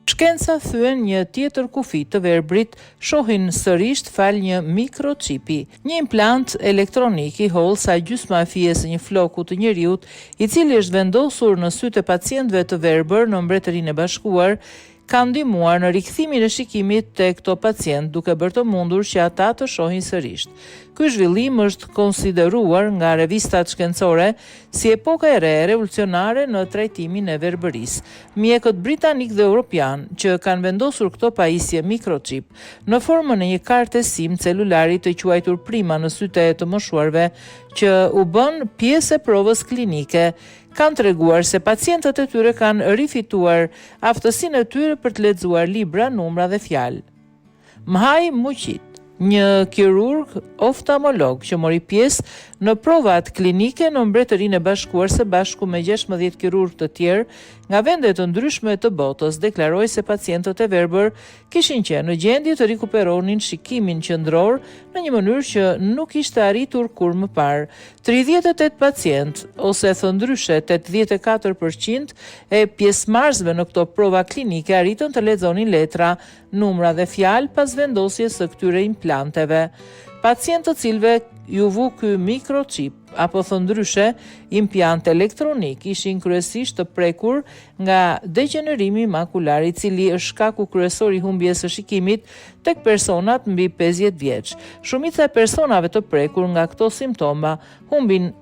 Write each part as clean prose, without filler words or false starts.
Shkenca thyen një tjetër kufi të verbrit shohin sërish fal një mikročipi, një implant elektronik i holl sa gjysma e fijes së një floku të njeriut, i cili është vendosur në sytë e pacientëve të verbër në Mbretërinë e Bashkuar, ka ndihmuar në rikthimin e shikimit te këto pacient, duke bërë të mundur që ata të shohin sërish. Ky zhvillim është konsideruar nga revistat shkencore si epoka e re revolucionare në trajtimin e verbërisë. Mjekët britanik dhe europian që kanë vendosur këto pajisje mikrochip në formën e një karte SIM celulari të quajtur prima në sytë e të moshuarve që u bën pjesë e provës klinike, kanë treguar se pacientët e tyre kanë rifituar aftësinë e tyre për të lexuar libra, numra dhe fjalë. Mhaj Muqit, një kirurg oftalmolog që mori pjesë në provat klinike në Mbretërinë e Bashkuar së bashku me 16 kirurg të tjerë nga vende të ndryshme të botës, deklaroi se pacientët e verbër kishin qenë në gjendje të rikuperonin shikimin qendror në një mënyrë që nuk ishte arritur kur më parë. 38 pacient, ose thëndryshe 84% e pjesëmarrësve në këto prova klinike arritën të lexonin letra, numra dhe fjalë pas vendosjes së këtyre implanteve. Pacientë të cilëve ju vu ky mikrochip, apo thëndryshe, implant elektronik, ishin kryesisht të prekur nga degenerimi makular, i cili është shkaku kryesor i humbjes së shikimit tek personat mbi 50 vjeç. Shumica e personave të prekur nga këto simptoma humbin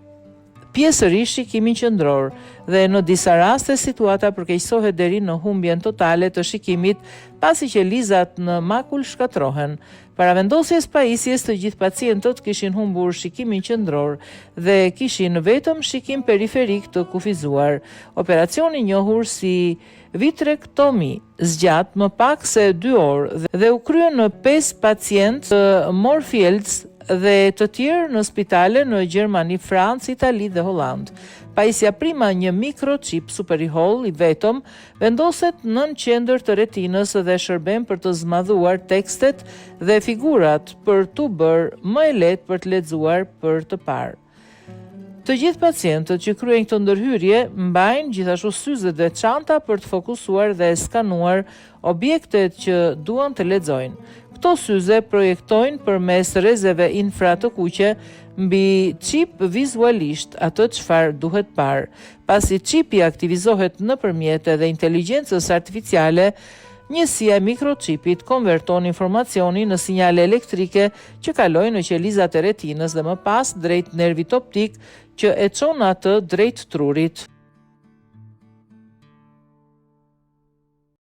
pjesërisht shikimin qendror dhe në disa raste situata përkeqësohet deri në humbjen totale të shikimit pasi që lizat në makul shkatrohen. Para vendosjes pajisjes të gjithë pacientët kishin humbur shikimin qendror dhe kishin vetëm shikim periferik të kufizuar. Operacioni i njohur si vitrektomi zgjat më pak se 2 orë dhe u kryen në 5 pacientë të Moorfields dhe të tjerë në spitale në Gjermani, Francë, Itali dhe Holland. Pajisja prima, një mikrochip super i holl i vetëm, vendoset nën qendër të retinës dhe shërben për të zmadhuar tekstet dhe figurat për t'u bërë më e lehtë për të lexuar për të parë. Të gjithë pacientët që kryejnë këtë ndërhyrje mbajnë gjithashtu syze dhe çanta për të fokusuar dhe skanuar objektet që duan të lexojnë. Këto syze projektojnë përmes rrezeve infra të kuqe mbi çip vizualisht atë çfarë duhet parë. Pasi qipi aktivizohet nëpërmjet edhe inteligjencës artificiale, njësia e mikrochipit konverton informacionin në sinjale elektrike që kalojnë në qelizat e retinës dhe më pas drejt nervit optik që e çon atë drejt trurit.